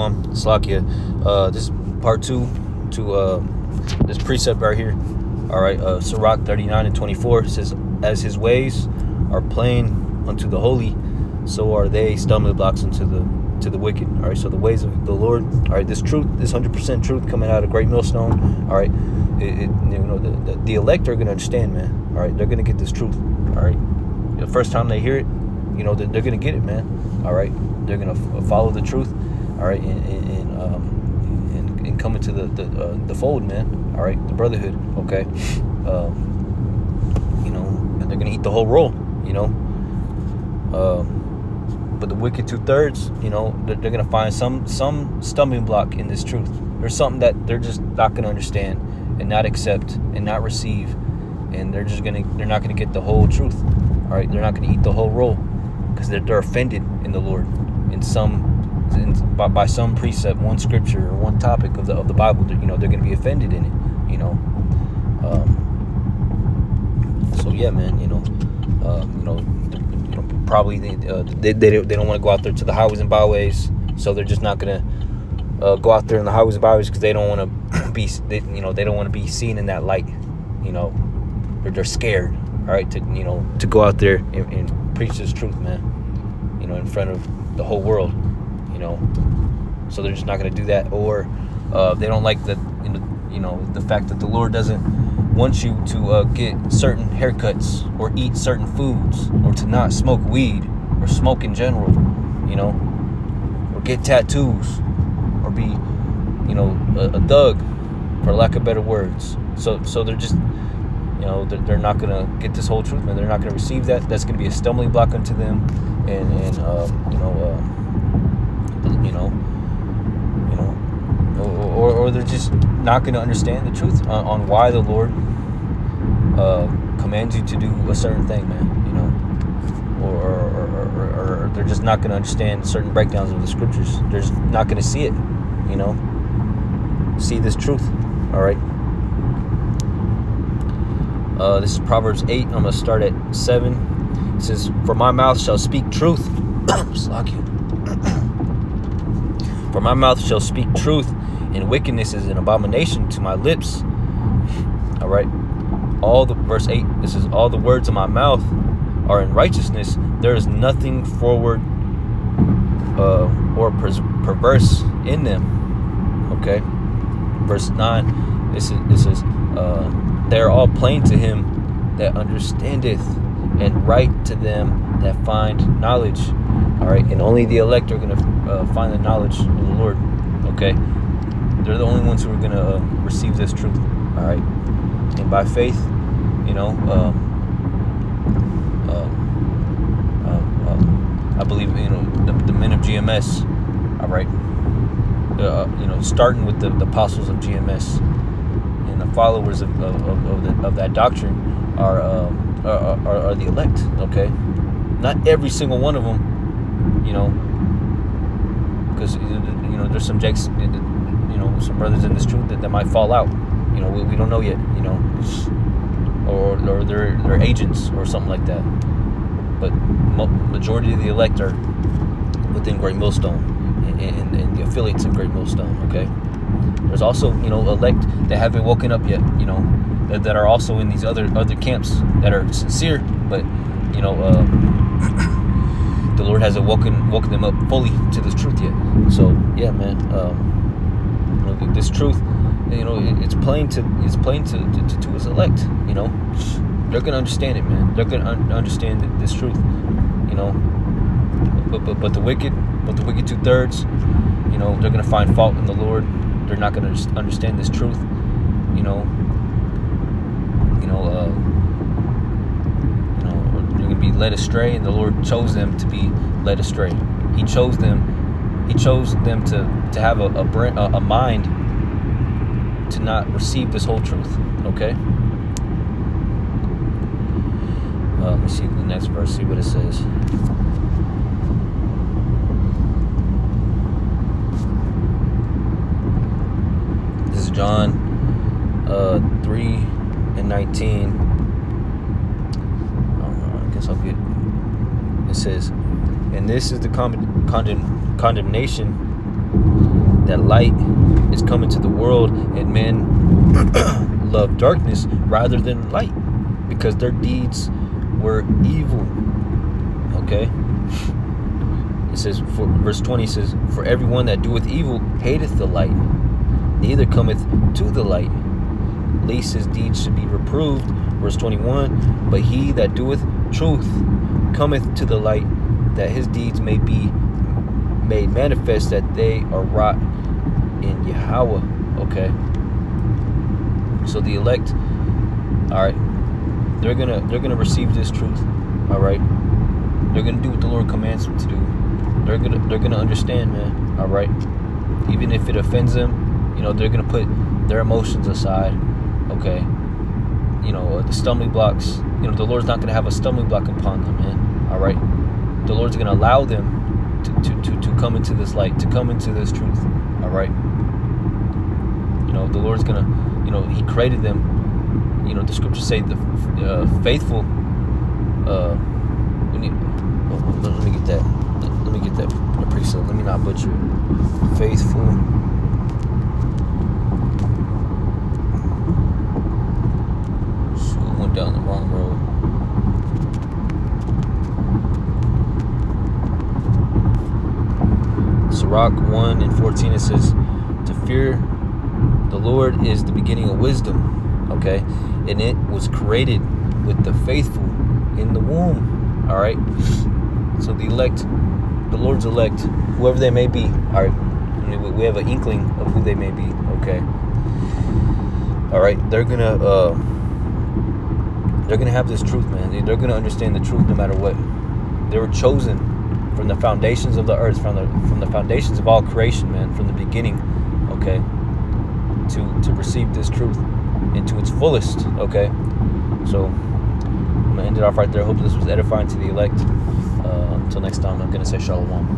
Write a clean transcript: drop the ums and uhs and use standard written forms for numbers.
Shalom, Slakia. This is part 2 to this precept right here. All right, Sirach 39:24 says, "As his ways are plain unto the holy, so are they stumbling blocks unto the wicked." All right, so the ways of the Lord. All right, this truth, this 100% truth coming out of Great Millstone. All right, the elect are gonna understand, man. All right, they're gonna get this truth. All right, the first time they hear it, they're gonna get it, man. All right, they're gonna follow the truth. All right, and come into the fold, man. All right, the brotherhood. Okay, and they're gonna eat the whole roll. But the wicked 2/3, they're gonna find some stumbling block in this truth. There's something that they're just not gonna understand and not accept and not receive, and they're not gonna get the whole truth. All right, they're not gonna eat the whole roll because they're offended in the Lord by some precept, one scripture, or one topic of the Bible. They're gonna be offended in it. So yeah, man. Probably they don't want to go out there to the highways and byways, so they're just not gonna go out there in the highways and byways because they don't want to be they don't want to be seen in that light. They're scared. All right, to go out there and preach this truth, man. In front of the whole world. So they're just not gonna do that, or they don't like the fact that the Lord doesn't want you to get certain haircuts or eat certain foods, or to not smoke weed or smoke in general, or get tattoos, or be, a thug, for lack of better words. So they're just, they're not gonna get this whole truth, man. They're not gonna receive that. That's gonna be a stumbling block unto them, or they're just not going to understand the truth on why the Lord commands you to do a certain thing, man. Or they're just not going to understand certain breakdowns of the scriptures. They're just not going to see it, see this truth. All right. This is Proverbs 8. I'm going to start at 7. It says, "For my mouth shall speak truth." "For my mouth shall speak truth, and wickedness is an abomination to my lips." All right. Verse 8, this is, "All the words of my mouth are in righteousness. There is nothing forward or perverse in them." Okay. Verse 9, this is "They are all plain to him that understandeth, and right to them that find knowledge." All right. And only the elect are going to find the knowledge of the Lord. Okay. They're the only ones who are going to receive this truth. All right. And by faith, I believe, the men of GMS, all right, starting with the apostles of GMS and the followers of that doctrine are the elect. Okay. Not every single one of them, because, there's some jakes, some brothers in this truth that might fall out. We don't know yet, or they're agents or something like that. But majority of the elect are within Great Millstone and the affiliates of Great Millstone. Okay. There's also elect that haven't woken up yet. That are also in these other camps that are sincere, but the Lord hasn't woken them up fully to this truth yet. So yeah, man. This truth, it's plain to his elect. They're gonna understand it, man. They're gonna understand this truth. But the wicked 2/3, they're gonna find fault in the Lord. They're not gonna understand this truth. They're gonna be led astray, and the Lord chose them to be led astray. He chose them to have a mind to not receive this whole truth. Okay. Let me see the next verse. See what it says. This is John 3:19. I guess I'll get. It says, "And this is the condemnation that light is coming to the world, and men love darkness rather than light because their deeds were evil. Okay. It says, for verse 20 says, for everyone that doeth evil hateth the light, neither cometh to the light, lest his deeds should be reproved. Verse 21, but he that doeth truth cometh to the light, that his deeds may be made manifest, that they are wrought in Yahweh. Okay. So the elect, all right, they're gonna receive this truth. All right, they're gonna do what the Lord commands them to do. They're gonna understand, man. All right, even if it offends them, they're gonna put their emotions aside. Okay, the stumbling blocks. The Lord's not gonna have a stumbling block upon them, man. All right, the Lord's gonna allow them to come into this light, to come into this truth. All right, the Lord's gonna, He created them. The scriptures say the faithful. Let me get that. Let me get that precept. Let me not butcher it. Faithful. So we went down the wrong road. Sirach 1:14, it says, to fear the Lord is the beginning of wisdom. Okay, and it was created with the faithful in the womb. All right. So the elect, the Lord's elect, whoever they may be, all right, we have an inkling of who they may be. Okay. All right, they're gonna have this truth, man. They're gonna understand the truth no matter what. They were chosen from the foundations of the earth, from the foundations of all creation, man, from the beginning. Okay. To receive this truth into its fullest. Okay. So I'm gonna end it off right there. I hope this was edifying to the elect. Until next time, I'm gonna say shalom.